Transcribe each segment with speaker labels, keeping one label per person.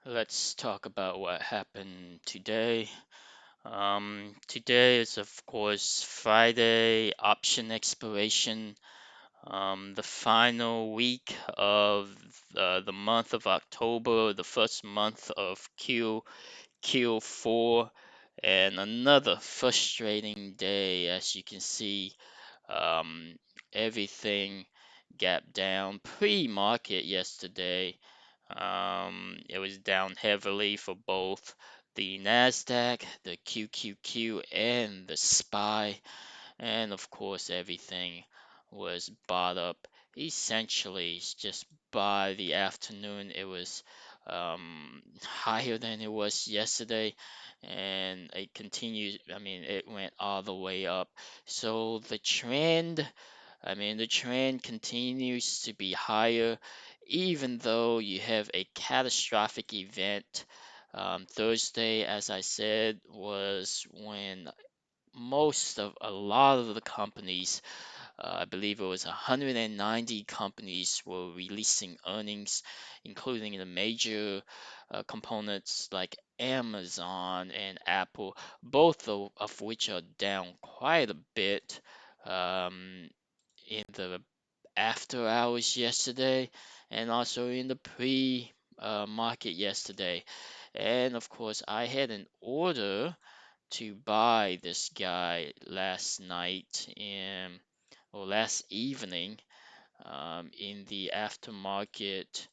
Speaker 1: Let's talk about what happened today. Today is, of course, Friday, option expiration, the final week of the month of October, the first month of Q4, and another frustrating day. As you can see, um, everything gapped down pre-market yesterday. It was down heavily for both the Nasdaq, the QQQ, and the SPY, and of course everything was bought up. Essentially, just by the afternoon, it was higher than it was yesterday, and it continued. I mean, it went all the way up. So the trend continues to be higher, even though you have a catastrophic event. Thursday, as I said, was when a lot of the companies, I believe it was 190 companies, were releasing earnings, including the major components like Amazon and Apple, both of which are down quite a bit. Um, in the after hours yesterday and also in the pre market yesterday. And of course, I had an order to buy this guy last night or last evening in the aftermarket.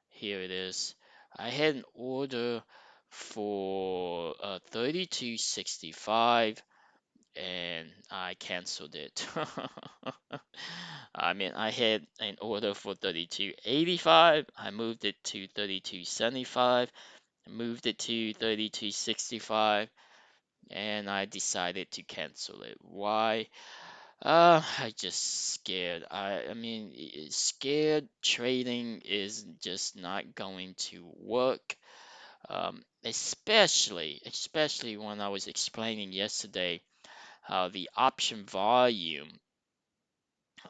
Speaker 1: Here it is. I had an order for 32.65 and I canceled it. I mean, I had an order for 32.85. I moved it to 32.75, moved it to 32.65, and I decided to cancel it. Why? I just scared. Scared trading is just not going to work. Especially when I was explaining yesterday how the option volume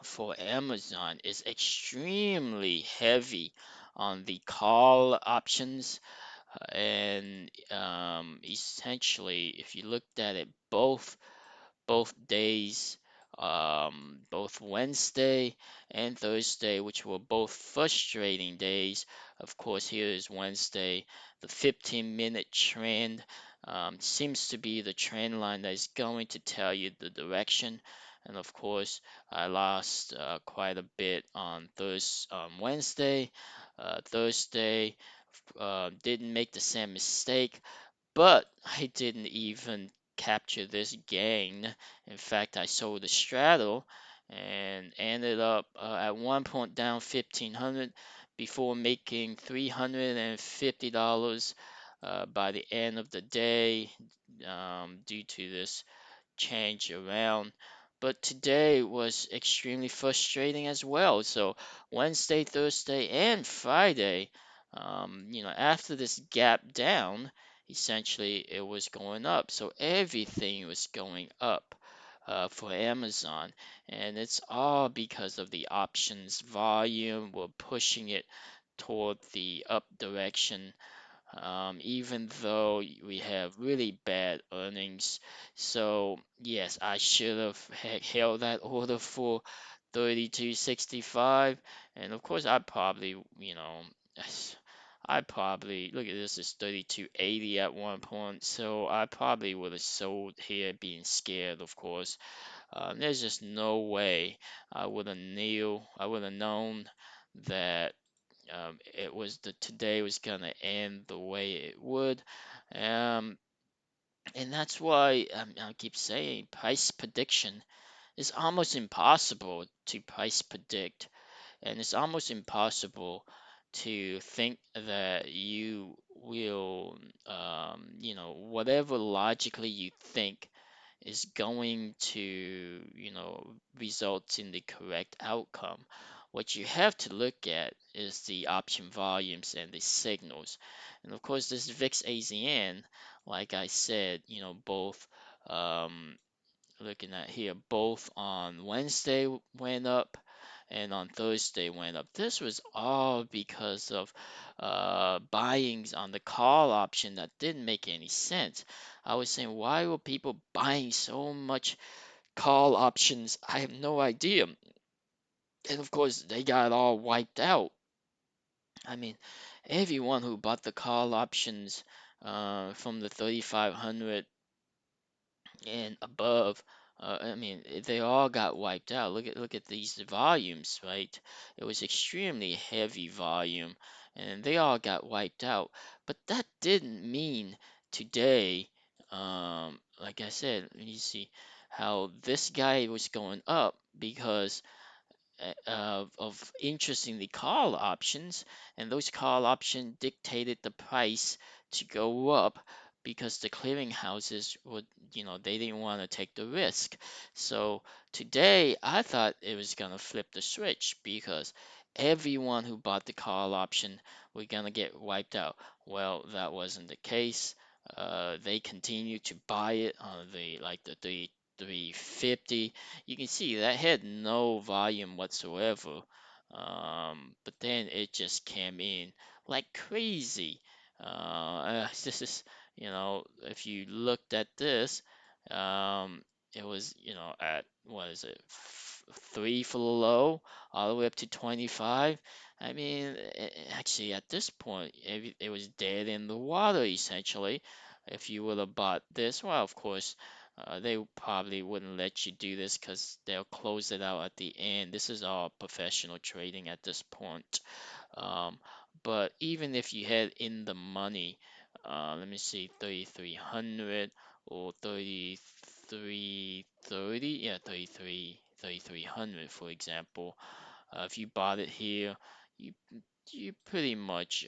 Speaker 1: for Amazon is extremely heavy on the call options. And essentially, if you looked at it both days, both Wednesday and Thursday, which were both frustrating days. Of course, here is Wednesday. The 15-minute trend seems to be the trend line that is going to tell you the direction. And of course, I lost quite a bit on Wednesday. Thursday, didn't make the same mistake, but I didn't even capture this gain. In fact, I sold the straddle and ended up at one point down 1,500 before making $350 by the end of the day due to this change around. But today was extremely frustrating as well. So Wednesday, Thursday, and Friday, after this gap down, essentially it was going up. So everything was going up for Amazon, and it's all because of the options volume. We're pushing it toward the up direction, even though we have really bad earnings. So yes, I should have held that order for 32.65, and of course I probably, I probably look at this is 32.80 at one point, so I probably would have sold here being scared, of course. There's just no way I would have known that today was gonna end the way it would, um, and that's why I keep saying price prediction is almost impossible to price predict, and it's almost impossible to think that you will, whatever logically you think is going to, result in the correct outcome. What you have to look at is the option volumes and the signals. And of course, this VIX AZN, like I said, both looking at here, both on Wednesday went up and on Thursday went up. This was all because of buyings on the call option that didn't make any sense. I was saying, why were people buying so much call options? I have no idea. And of course, they got all wiped out. I mean, everyone who bought the call options from the 3,500 and above, I mean, they all got wiped out. Look at these volumes, right? It was extremely heavy volume, and they all got wiped out. But that didn't mean today, like I said, you see how this guy was going up because of interestingly call options, and those call options dictated the price to go up because the clearinghouses would, they didn't want to take the risk. So today I thought it was gonna flip the switch because everyone who bought the call option were gonna get wiped out. Well, that wasn't the case. They continued to buy it on the 350. You can see that had no volume whatsoever. But then it just came in like crazy. This is, if you looked at this, it was, at what is it, three for the low, all the way up to 25. I mean, actually, at this point, it was dead in the water essentially. If you would have bought this, well, of course, they probably wouldn't let you do this because they'll close it out at the end. This is all professional trading at this point. Um, but even if you had in the money, let me see, 3,300 or 3330, yeah, 3,300 for example. If you bought it here, you you pretty much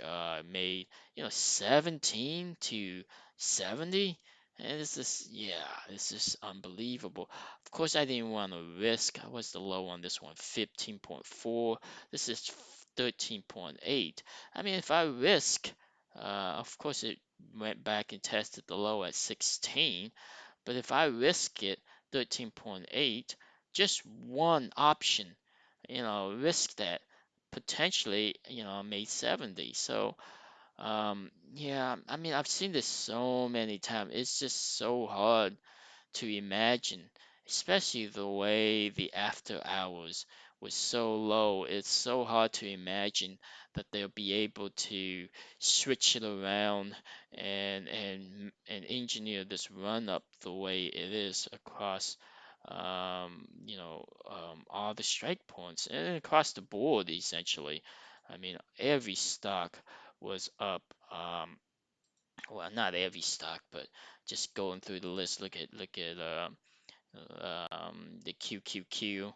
Speaker 1: made 17 to 70. And this is unbelievable. Of course, I didn't want to risk. What's the low on this one? 15.4. This is 13.8. I mean, if I risk, of course, it went back and tested the low at 16. But if I risk it, 13.8, just one option, risk that potentially, I made 70. So, yeah, I mean, I've seen this so many times. It's just so hard to imagine, especially the way the after hours was so low. It's so hard to imagine that they'll be able to switch it around and engineer this run up the way it is across all the strike points and across the board essentially. I mean, every stock was up. Well, not every stock, but just going through the list. Look at the QQQ,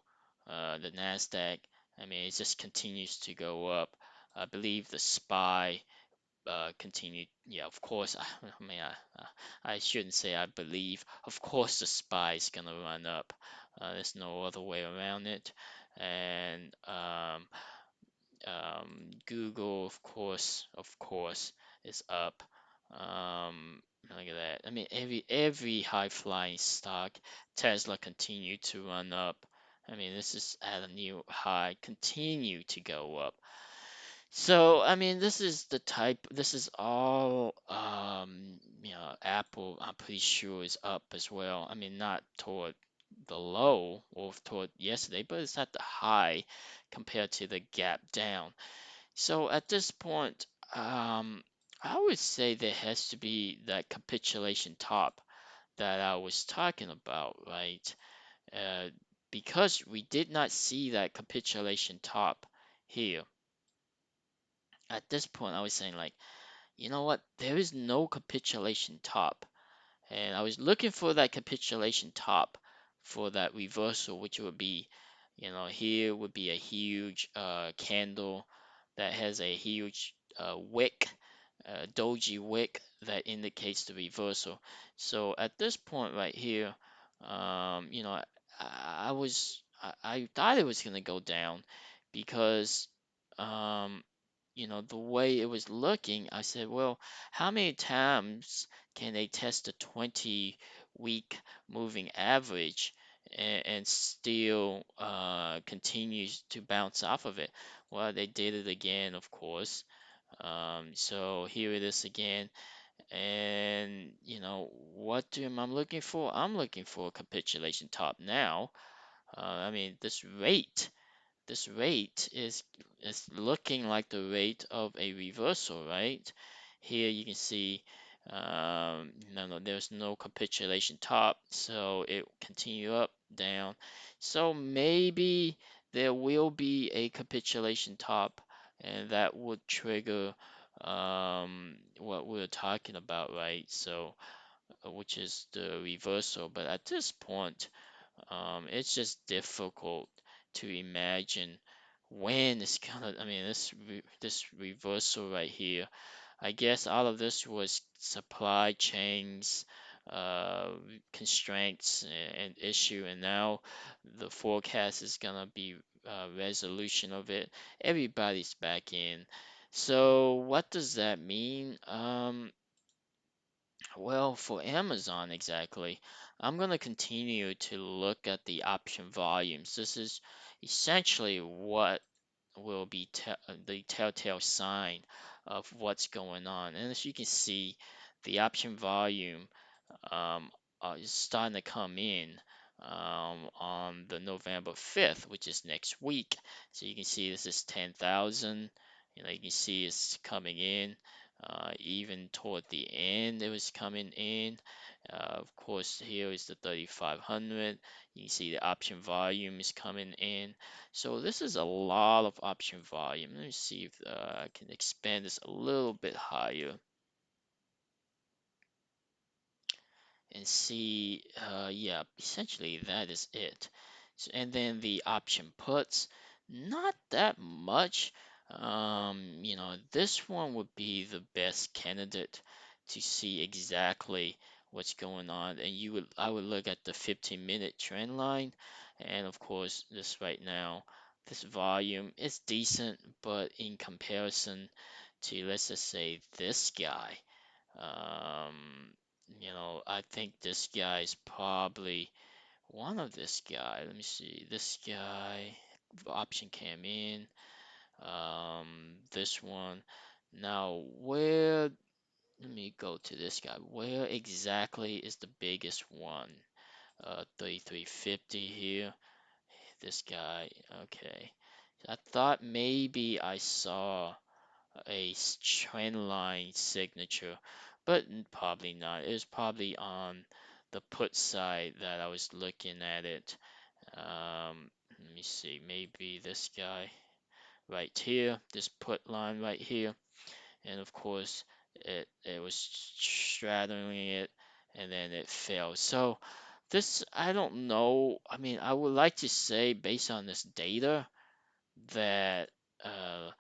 Speaker 1: the Nasdaq. I mean, it just continues to go up. I believe the SPY continued. Yeah, of course. I mean, I shouldn't say I believe. Of course, the SPY is gonna run up. There's no other way around it. And Google, of course, is up. Look at that. I mean, every high flying stock, Tesla continued to run up. I mean, this is at a new high, continue to go up. So, I mean, this is all, Apple, I'm pretty sure is up as well. I mean, not toward the low or toward yesterday, but it's at the high compared to the gap down. So at this point, I would say there has to be that capitulation top that I was talking about, right? Uh, because we did not see that capitulation top here. At this point, I was saying like, you know what? There is no capitulation top. And I was looking for that capitulation top for that reversal, which would be, here would be a huge candle that has a huge wick, doji wick that indicates the reversal. So at this point right here, I thought it was gonna go down because the way it was looking, I said, well, how many times can they test a 20-week moving average and still continues to bounce off of it. Well, they did it again, of course. So here it is again. And what am I looking for? I'm looking for a capitulation top now. I mean, this rate is looking like the rate of a reversal, right? Here you can see no, there's no capitulation top, so it continue up, down. So maybe there will be a capitulation top, and that would trigger what we're talking about, right? So, which is the reversal. But at this point, it's just difficult to imagine when it's gonna. I mean, this reversal right here. I guess all of this was supply chains, uh, constraints and issue, and now the forecast is gonna be resolution of it. Everybody's back in. So what does that mean? Well, for Amazon exactly, I'm going to continue to look at the option volumes. This is essentially what will be the telltale sign of what's going on. And as you can see, the option volume um, is starting to come in on the November 5th, which is next week. So you can see this is 10,000. You can see it's coming in. Even toward the end, it was coming in. Of course, here is the 3,500. You can see the option volume is coming in. So this is a lot of option volume. Let me see if I can expand this a little bit higher and see, yeah, essentially that is it. So, and then the option puts, not that much. This one would be the best candidate to see exactly what's going on. And I would look at the 15-minute trend line, and of course, this right now, this volume is decent, but in comparison to, let's just say, this guy. Um, I think this guy is probably one of this guy. Let me see. This guy option came in. This one. Now, let me go to this guy. Where exactly is the biggest one? 3350 here. This guy. Okay. I thought maybe I saw a trend line signature, but probably not. It was probably on the put side that I was looking at it. Let me see, maybe this guy right here, this put line right here, and of course it was straddling it, and then it fell. So this, I don't know. I mean, I would like to say based on this data that uh,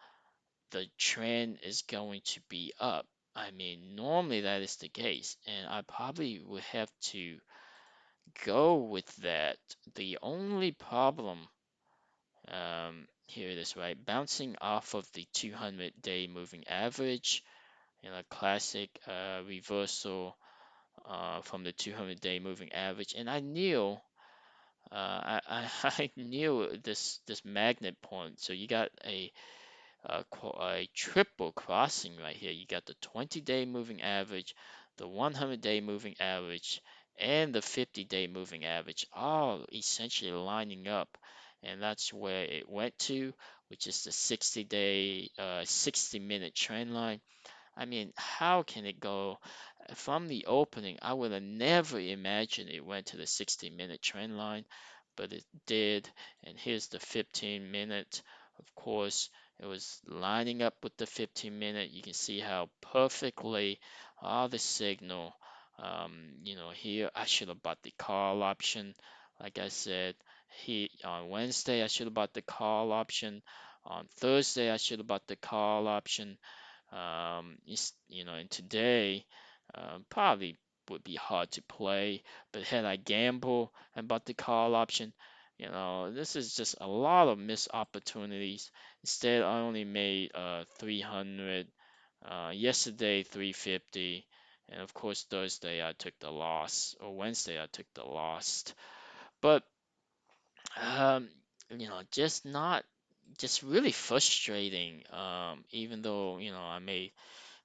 Speaker 1: the trend is going to be up. I mean, normally that is the case, and I probably would have to go with that. The only problem, here it is, right? Bouncing off of the 200-day moving average, classic reversal from the 200-day moving average, and I knew. I knew this magnet point. So you got a triple crossing right here. You got the 20-day moving average, the 100-day moving average, and the 50-day moving average, all essentially lining up. And that's where it went to, which is the 60-day, 60-minute trend line. I mean, how can it go from the opening? I would have never imagined it went to the 60-minute trend line, but it did. And here's the 15-minute. Of course, it was lining up with the 15-minute. You can see how perfectly all the signal. Here I should have bought the call option. Like I said, on Wednesday I should have bought the call option. On Thursday I should have bought the call option. And today probably would be hard to play, but had I gamble and bought the call option, this is just a lot of missed opportunities. Instead, I only made 300. Yesterday, 350. And of course, Thursday I took the loss, or Wednesday I took the loss. But Um, just not, just really frustrating. Even though, I made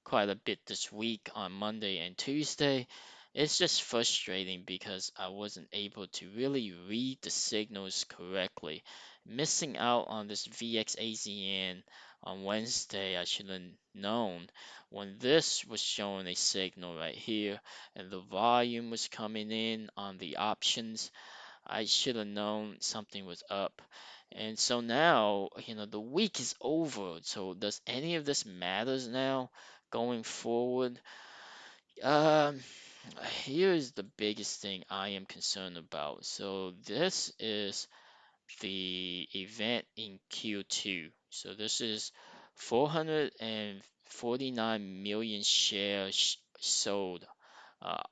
Speaker 1: quite a bit this week on Monday and Tuesday. It's just frustrating because I wasn't able to really read the signals correctly. Missing out on this VXAZN on Wednesday, I should have known when this was showing a signal right here and the volume was coming in on the options. I should have known something was up. And so now, the week is over. So does any of this matters now going forward? Um, Here's the biggest thing I am concerned about. So this is the event in Q2. So this is 449 million shares sold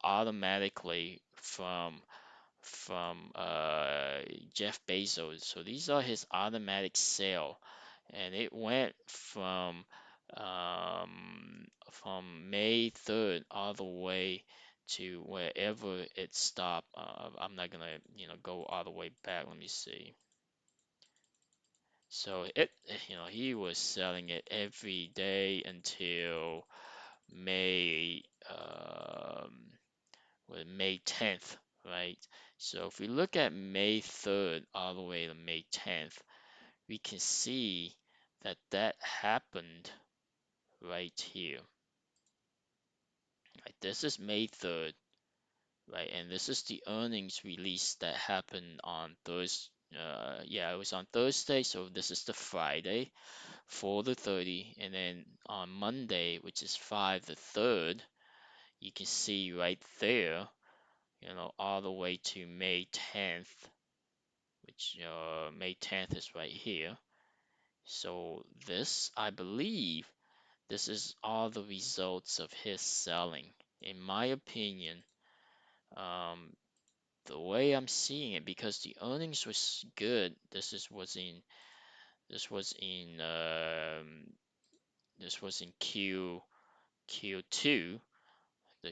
Speaker 1: automatically from Jeff Bezos. So these are his automatic sale, and it went from May 3rd all the way to wherever it stopped. I'm not gonna, go all the way back. Let me see. So he was selling it every day until May, May 10th, right? So if we look at May 3rd all the way to May 10th, we can see that that happened right here. Right, this is May 3rd, right? And this is the earnings release that happened on Thursday. Yeah, it was on Thursday, so this is the Friday, 4 to 30, and then on Monday, which is 5 the 3rd, you can see right there, all the way to May 10th, which May 10th is right here. So this, I believe, this is all the results of his selling. In my opinion, um, the way I'm seeing it, because the earnings was good. This was in this was in Q2.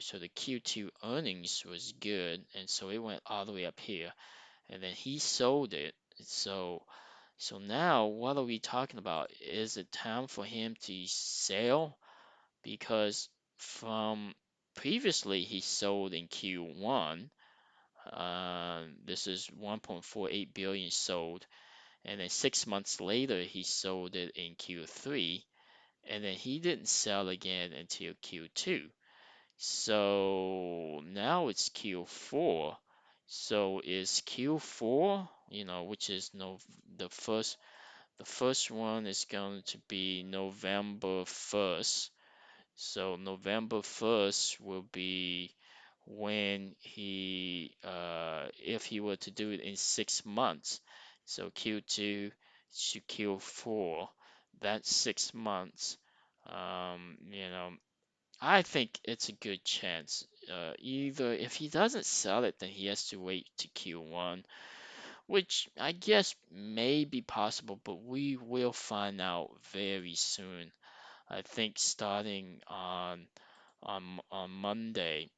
Speaker 1: So the Q2 earnings was good, and so it went all the way up here, and then he sold it. So now what are we talking about? Is it time for him to sell? Because from previously he sold in Q1. This is 1.48 billion sold, and then 6 months later he sold it in Q3, and then he didn't sell again until Q2. So now it's Q4. So is Q4, which is no the first one is going to be November 1st. So November 1st will be when if he were to do it in 6 months. So Q2 to Q4, that's 6 months. I think it's a good chance. Either if he doesn't sell it, then he has to wait to Q1, which I guess may be possible, but we will find out very soon. I think starting on Monday,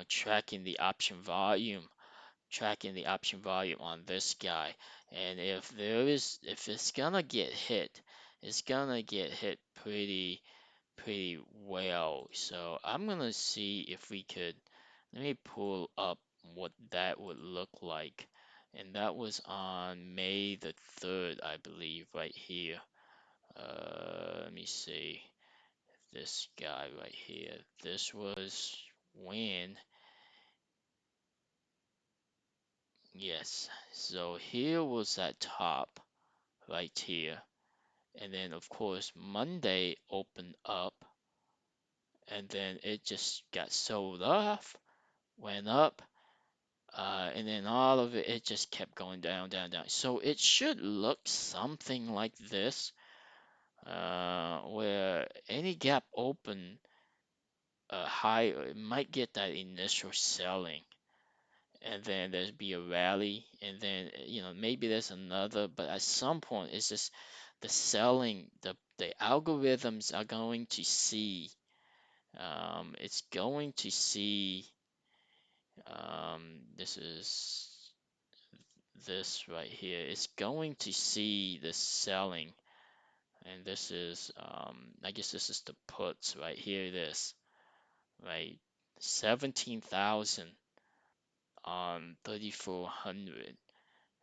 Speaker 1: tracking the option volume on this guy, and if it's gonna get hit, it's gonna get hit pretty well. So I'm gonna see if we could. Let me pull up what that would look like. And that was on May the 3rd, I believe, right here. Let me see. This guy right here. This was when, yes. So here was that top right here. And then, of course, Monday opened up, and then it just got sold off, went up, and then all of it, it just kept going down, down, down. So it should look something like this, where any gap open higher, it might get that initial selling, and then there's be a rally, and then maybe there's another, but at some point it's just the selling, the algorithms are going to see, it's going to see, this is this right here, it's going to see the selling, and this is I guess this is the puts right here. It is right, 17,000 on 3,400,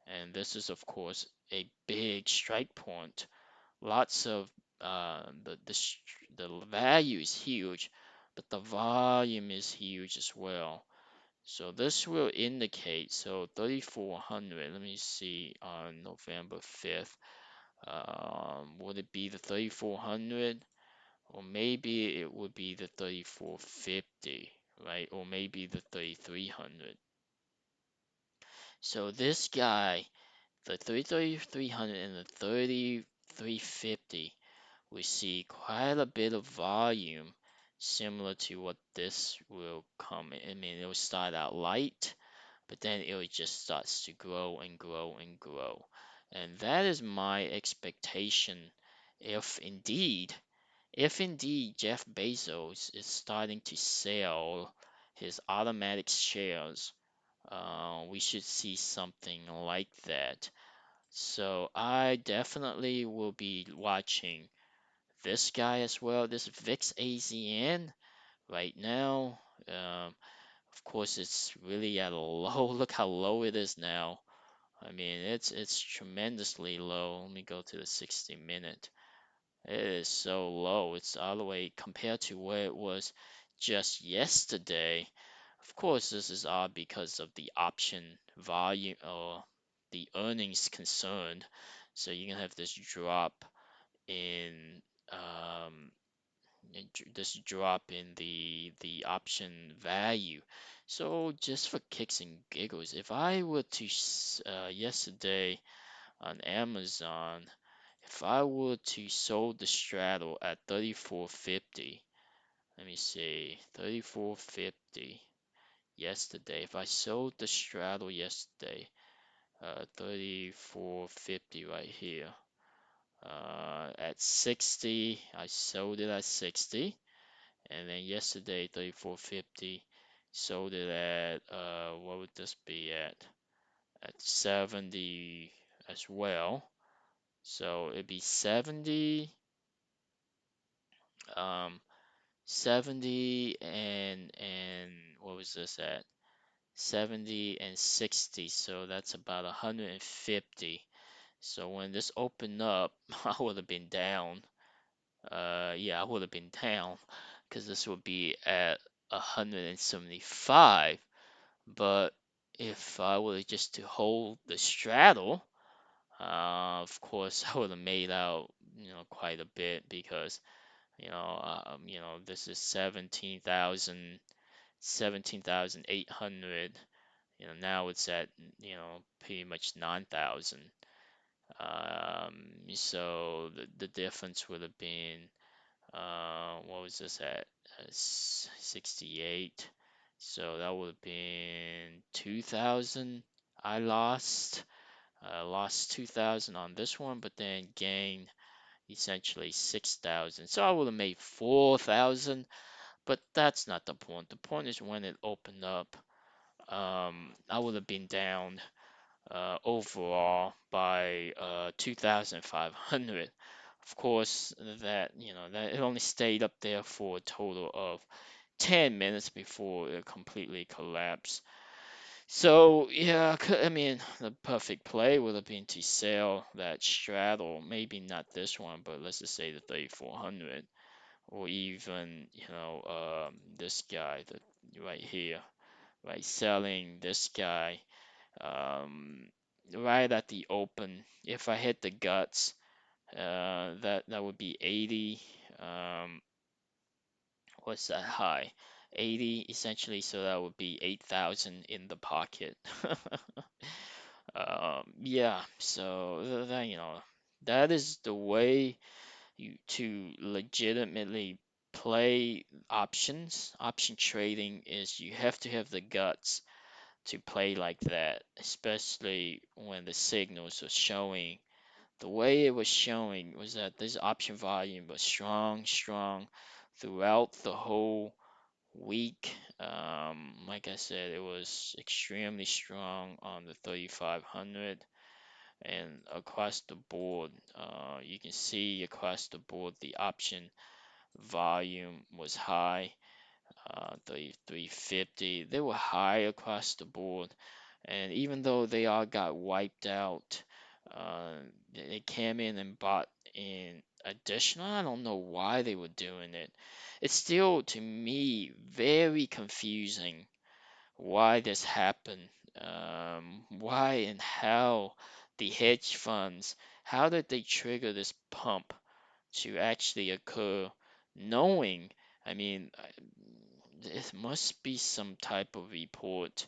Speaker 1: and this is of course a big strike point. Lots of the value is huge, but the volume is huge as well. So this will indicate, so 3,400, let me see, on November 5th, would it be the 3,400? Or maybe it would be the 3,450, right? Or maybe the 3,300. So this guy, the 3,300 and the 3,350, we see quite a bit of volume similar to what this will come. I mean, it will start out light, but then it just starts to grow and grow and grow. And that is my expectation if indeed Jeff Bezos is starting to sell his automatic shares, we should see something like that. So I definitely will be watching this guy as well, this VIX AZN right now. Of course, it's really at a low. Look how low it is now. I mean, it's tremendously low. Let me go to the 60-minute. It is so low. It's all the way compared to where it was just yesterday. Of course, this is all because of the option volume or the earnings concerned. So you can have this drop in um, this drop in the option value. So just for kicks and giggles, if I were to yesterday on Amazon, if I were to sold the straddle at 34.50, let me see, 34.50 yesterday. If I sold the straddle yesterday, 34.50 right here. At 60, I sold it at 60, and then yesterday 34.50, sold it at what would this be at 70 as well. So it'd be 70, um, 70 and what was this at? 70 and 60, so that's about 150. So when this opened up, I would have been down. Yeah, I would have been down because this would be at 175. But if I were just to hold the straddle, of course I would have made out, quite a bit because, this is 17,800. Now it's at, pretty much 9,000. So the difference would have been, what was this at? 68. So that would have been 2,000. I lost 2,000 on this one, but then gained essentially 6,000. So I would have made 4,000, but that's not the point. The point is when it opened up, I would have been down overall by 2,500. Of course, that it only stayed up there for a total of 10 minutes before it completely collapsed. So yeah, I mean, the perfect play would have been to sell that straddle, maybe not this one, but let's just say the 3,400, or even this guy that right here, right, selling this guy right at the open. If I hit the guts, that would be 80. What's that high? 80 essentially, so that would be 8,000 in the pocket. Yeah, so that is the way to legitimately play options. Option trading is you have to have the guts to play like that, especially when the signals are showing. The way it was showing was that this option volume was strong throughout the whole week. Like I said, it was extremely strong on the 3500 and across the board. You can see across the board the option volume was high, 350. They were high across the board, and even though they all got wiped out, uh, they came in and bought in additional. I don't know why they were doing it. It's still, to me, very confusing why this happened. Why and how the hedge funds, how did they trigger this pump to actually occur, knowing, I mean, it must be some type of report,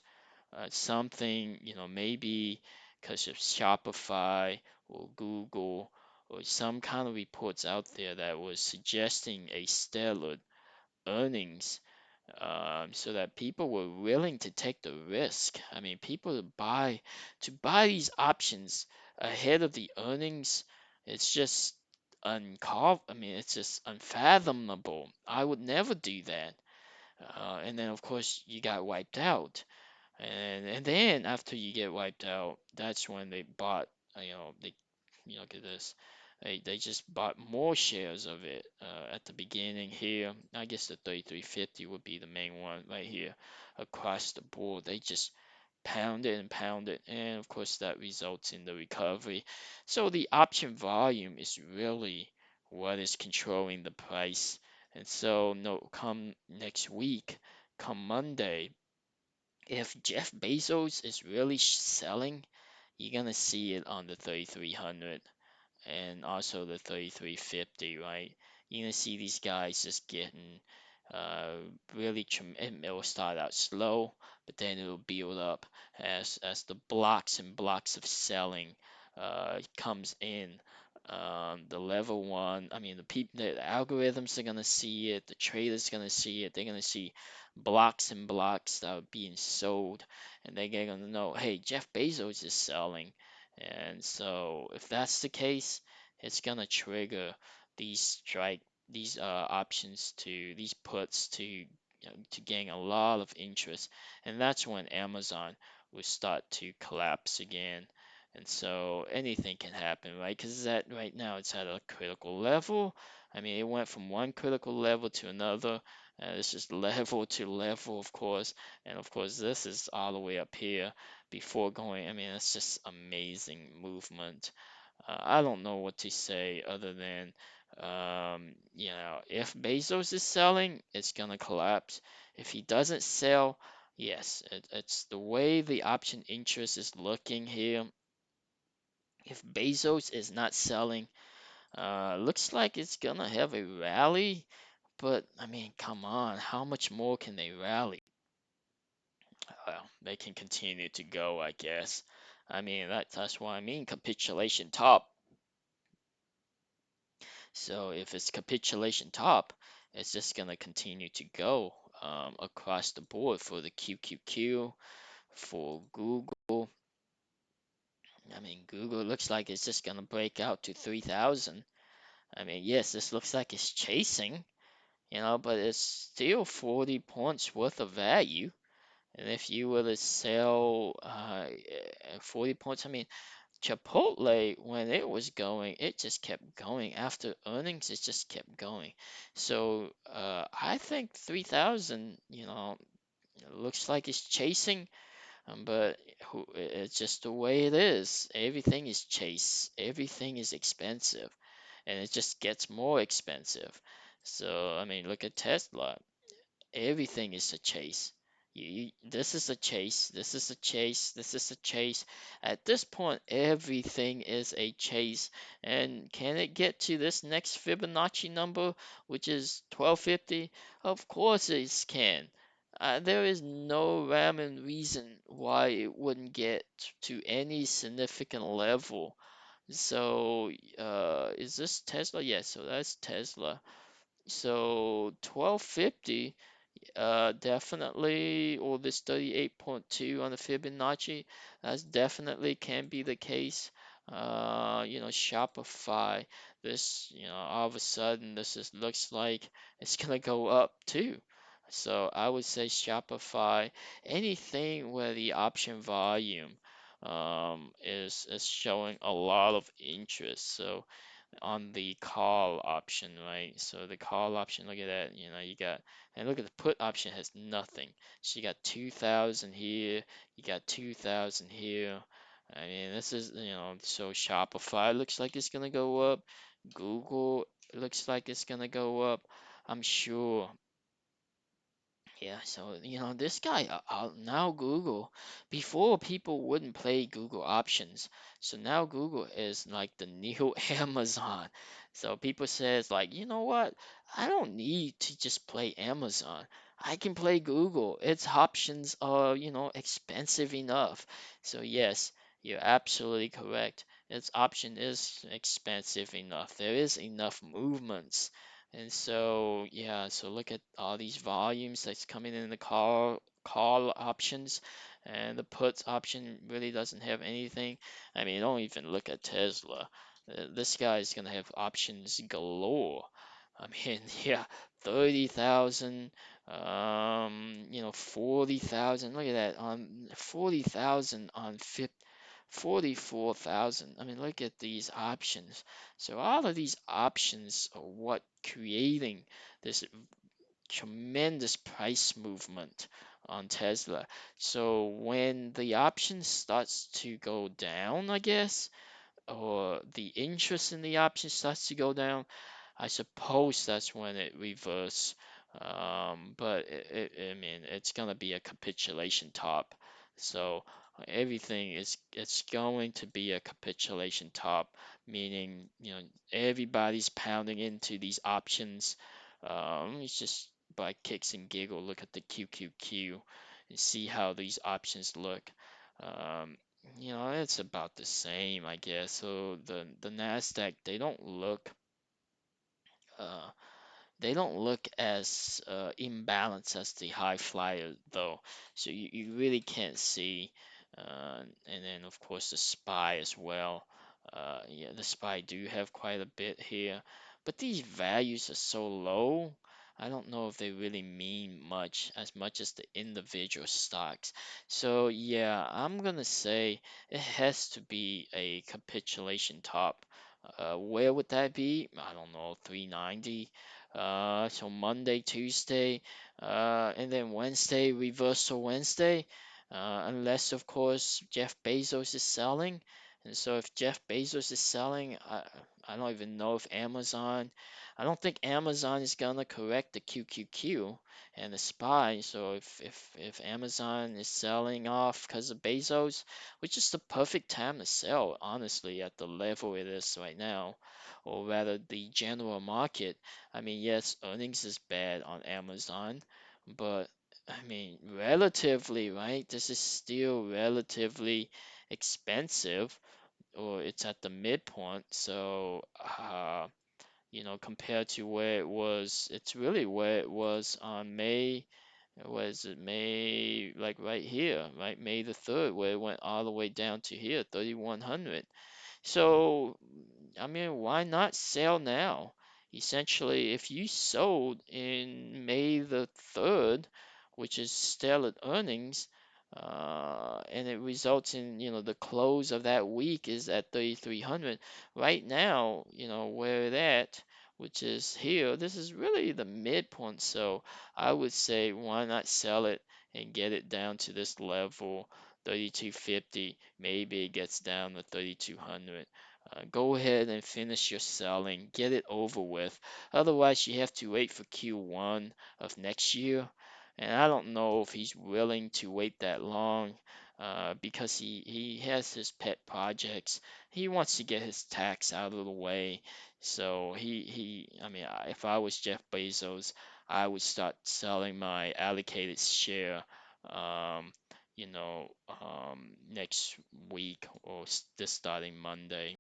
Speaker 1: something, maybe because of Shopify or Google or some kind of reports out there that was suggesting a stellar earnings, so that people were willing to take the risk. I mean, people to buy these options ahead of the earnings, it's just I mean, it's just unfathomable. I would never do that. And then of course you got wiped out. And then after you get wiped out, that's when they bought, they, look at this. They just bought more shares of it at the beginning here. I guess the 3350 would be the main one right here across the board. They just pound it and pound it, and of course that results in the recovery. So the option volume is really what is controlling the price. And so no, come next week, come Monday, if Jeff Bezos is really selling, you're gonna see it on the 3300 and also the 3350, right? You're gonna see these guys just getting uh, really it will start out slow, but then it'll build up as the blocks and blocks of selling comes in. The level one, I mean, the algorithms are gonna see it, the traders gonna see it. They're gonna see blocks and blocks that are being sold, and they're gonna know, hey, Jeff Bezos is selling. And so if that's the case, it's gonna trigger these strike these options to these puts to gain a lot of interest, and that's when Amazon will start to collapse again. And so anything can happen, right? Because that right now it's at a critical level. I mean, it went from one critical level to another. It's just level to level, of course, and of course this is all the way up here before going. I mean, it's just amazing movement. I don't know what to say other than, if Bezos is selling, it's gonna collapse. If he doesn't sell, yes, it's the way the option interest is looking here. If Bezos is not selling, looks like it's gonna have a rally. But I mean, come on, how much more can they rally? Well, they can continue to go, I guess. I mean, that's what I mean, capitulation top. So if it's capitulation top, it's just gonna continue to go across the board for the QQQ, for Google. I mean, Google looks like it's just gonna break out to 3,000. I mean, yes, this looks like it's chasing, but it's still 40 points worth of value. And if you were to sell 40 points, I mean, Chipotle, when it was going, it just kept going. After earnings, it just kept going. So I think 3,000, looks like it's chasing, but it's just the way it is. Everything is chase. Everything is expensive, and it just gets more expensive. So I mean, look at Tesla. Everything is a chase. This is a chase. This is a chase. This is a chase. At this point, everything is a chase. And can it get to this next Fibonacci number, which is 1250? Of course it can. There is no rhyme and reason why it wouldn't get to any significant level. So, is this Tesla? Yes, so that's Tesla. So 1250, definitely, or this 38.2 on the Fibonacci, that's definitely can be the case. Shopify, this, all of a sudden, this looks like it's gonna go up too. So I would say Shopify, anything where the option volume is showing a lot of interest. So on the call option, right? So the call option, look at that, you got, and look at the put option has nothing. So you got 2,000 here, you got 2,000 here. I mean, this is, so Shopify looks like it's gonna go up. Google looks like it's gonna go up. I'm sure. Yeah, so this guy now Google, before people wouldn't play Google options, so now Google is like the new Amazon. So people says like, you know what? I don't need to just play Amazon. I can play Google. Its options are, expensive enough. So yes, you're absolutely correct. Its option is expensive enough. There is enough movements. And so, yeah, so look at all these volumes that's coming in the call options, and the puts option really doesn't have anything. I mean, don't even look at Tesla. This guy is gonna have options galore. I mean, yeah, 30,000, 40,000. Look at that, on 40,000 on 44,000. I mean, look at these options. So all of these options are what creating this tremendous price movement on Tesla. So when the option starts to go down, I guess, or the interest in the option starts to go down, I suppose that's when it reverse. But I mean, it's gonna be a capitulation top. So everything is it's going to be a capitulation top, meaning everybody's pounding into these options. It's just by kicks and giggle. Look at the QQQ and see how these options look. Um, it's about the same, I guess. So the Nasdaq, uh, they don't look as imbalanced as the high flyer though. So you really can't see. And then of course the SPY as well. Yeah, the SPY do have quite a bit here, but these values are so low. I don't know if they really mean much as the individual stocks. So yeah, I'm gonna say it has to be a capitulation top. Where would that be? I don't know, 390. So Monday, Tuesday, and then Wednesday, reversal Wednesday, unless of course Jeff Bezos is selling. And so if Jeff Bezos is selling, I don't even know if I don't think Amazon is gonna correct the QQQ and the SPY. So if Amazon is selling off because of Bezos, which is the perfect time to sell, honestly, at the level it is right now, or rather the general market. I mean, yes, earnings is bad on Amazon, but I mean, relatively, right? This is still relatively expensive, or it's at the midpoint. So, compared to where it was, it's really where it was on May. Was it May, like right here, right? May the 3rd, where it went all the way down to here, 3,100. So, I mean, why not sell now? Essentially, if you sold in May the 3rd, which is stellar earnings, and it results in, the close of that week is at 3,300. Right now, where it at, which is here, this is really the midpoint. So I would say, why not sell it and get it down to this level, 3,250? Maybe it gets down to 3,200. Go ahead and finish your selling, get it over with. Otherwise, you have to wait for Q1 of next year. And I don't know if he's willing to wait that long, because he has his pet projects. He wants to get his tax out of the way. So I mean, if I was Jeff Bezos, I would start selling my allocated share, um, next week, or this starting Monday.